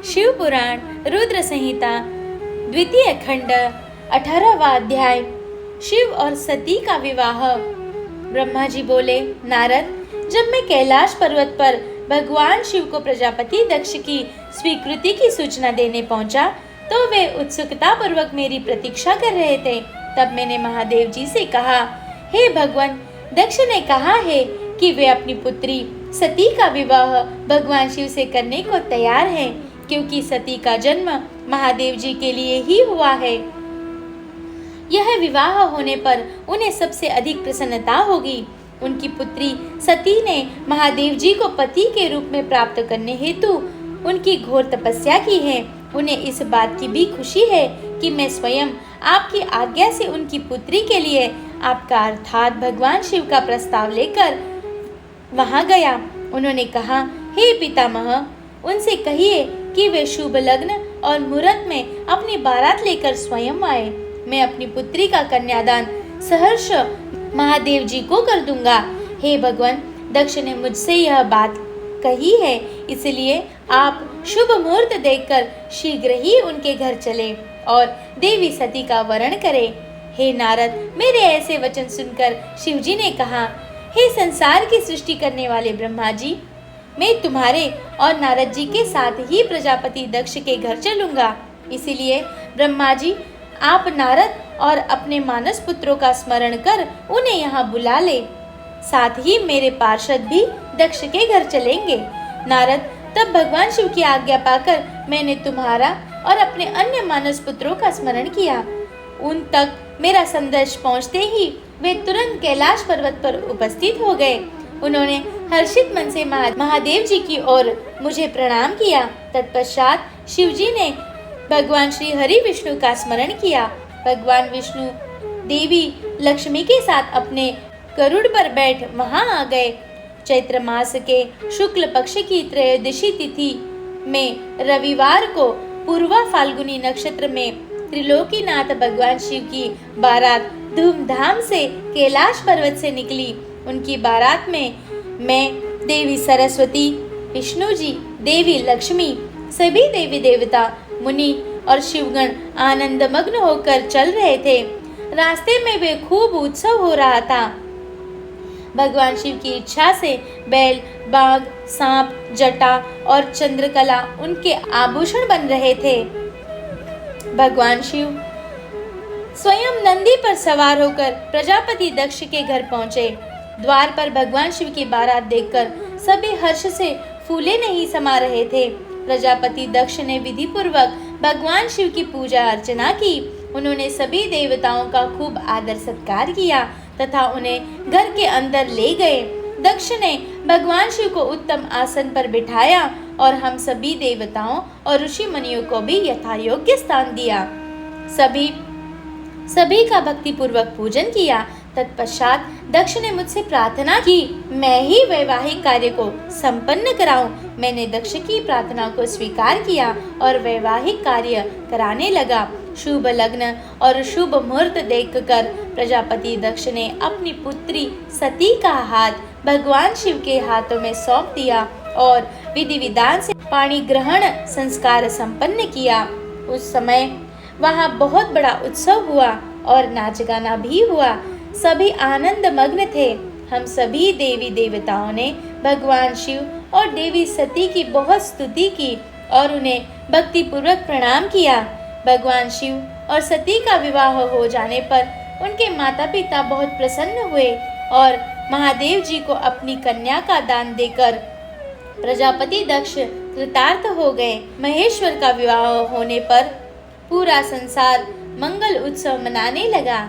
शिव पुराण रुद्र संहिता द्वितीय खंड 18वां अध्याय। शिव और सती का विवाह। ब्रह्मा जी बोले, नारद, जब मैं कैलाश पर्वत पर भगवान शिव को प्रजापति दक्ष की स्वीकृति की सूचना देने पहुंचा तो वे उत्सुकता पूर्वक मेरी प्रतीक्षा कर रहे थे। तब मैंने महादेव जी से कहा, हे भगवान, दक्ष ने कहा है कि वे अपनी पुत्री सती का विवाह भगवान शिव से करने को तैयार हैं, क्योंकि सती का जन्म महादेव जी के लिए ही हुआ है। यह विवाह होने पर उन्हें सबसे अधिक प्रसन्नता होगी। उनकी पुत्री सती ने महादेव जी को पति के रूप में प्राप्त करने हेतु उनकी घोर तपस्या की है। उन्हें इस बात की भी खुशी है कि मैं स्वयं आपकी आज्ञा से उनकी पुत्री के लिए आपका अर्थात भगवान शिव का प्रस्ताव लेकर वहां गया। उन्होंने कहा, हे पितामह, उनसे कहिए कि वे शुभ लग्न और मुहूर्त में अपनी बारात लेकर स्वयं आए। मैं अपनी पुत्री का कन्यादान सहर्ष महादेव जी को कर दूंगा। हे भगवान, दक्ष ने मुझसे यह बात कही है, इसलिए आप शुभ मुहूर्त देखकर शीघ्र ही उनके घर चले और देवी सती का वरण करें। हे नारद, मेरे ऐसे वचन सुनकर शिवजी ने कहा, हे संसार की सृष्टि करने वाले ब्रह्मा जी, मैं तुम्हारे और नारद जी के साथ ही प्रजापति दक्ष के घर चलूंगा। इसीलिए ब्रह्मा जी, आप नारद और अपने मानस पुत्रों का स्मरण कर उन्हें यहाँ बुला ले। साथ ही मेरे पार्षद भी दक्ष के घर चलेंगे। नारद, तब भगवान शिव की आज्ञा पाकर मैंने तुम्हारा और अपने अन्य मानस पुत्रों का स्मरण किया। उन तक मेरा संदेश पहुँचते ही वे तुरंत कैलाश पर्वत पर उपस्थित हो गए। उन्होंने हर्षित मन से महादेव जी की ओर मुझे प्रणाम किया। तत्पश्चात शिवजी ने भगवान श्री हरि विष्णु का स्मरण किया। भगवान विष्णु देवी लक्ष्मी के साथ अपने गरुड़ पर बैठ वहां आ गए। चैत्र मास के शुक्ल पक्ष की त्रयोदशी तिथि में रविवार को पूर्वा फाल्गुनी नक्षत्र में त्रिलोकीनाथ भगवान शिव की बारात धूमधाम से कैलाश पर्वत से निकली। उनकी बारात में मैं, देवी सरस्वती, विष्णु जी, देवी लक्ष्मी, सभी देवी देवता, मुनि और शिवगण आनंद मग्न होकर चल रहे थे। रास्ते में वे खूब उत्सव हो रहा था। भगवान शिव की इच्छा से बैल, बाघ, सांप, जटा और चंद्रकला उनके आभूषण बन रहे थे। भगवान शिव स्वयं नंदी पर सवार होकर प्रजापति दक्ष के घर पहुंचे। द्वार पर भगवान शिव की बारात देखकर सभी हर्ष से फूले नहीं समा रहे थे। प्रजापति दक्ष ने विधि पूर्वक भगवान शिव की पूजा अर्चना की। उन्होंने सभी देवताओं का खूब आदर सत्कार किया तथा उन्हें घर के अंदर ले गए। दक्ष ने भगवान शिव को उत्तम आसन पर बिठाया और हम सभी देवताओं और ऋषि मुनियों को भी यथायोग्य स्थान दिया। सभी का भक्ति पूर्वक पूजन किया। तत्पश्चात दक्ष ने मुझसे प्रार्थना की, मैं ही वैवाहिक कार्य को संपन्न कराऊं। मैंने दक्ष की प्रार्थना को स्वीकार किया और वैवाहिक कार्य कराने लगा। शुभ लग्न और शुभ मुहूर्त देखकर प्रजापति दक्ष ने अपनी पुत्री सती का हाथ भगवान शिव के हाथों में सौंप दिया और विधि विधान से पाणी ग्रहण संस्कार संपन्न किया। उस समय वहाँ बहुत बड़ा उत्सव हुआ और नाच गाना भी हुआ। सभी आनंद मग्न थे। हम सभी देवी देवताओं ने भगवान शिव और देवी सती की बहुत स्तुति की और उन्हें भक्ति पूर्वक प्रणाम किया। भगवान शिव और सती का विवाह हो जाने पर उनके माता पिता बहुत प्रसन्न हुए और महादेव जी को अपनी कन्या का दान देकर प्रजापति दक्ष कृतार्थ हो गए। महेश्वर का विवाह होने पर पूरा संसार मंगल उत्सव मनाने लगा।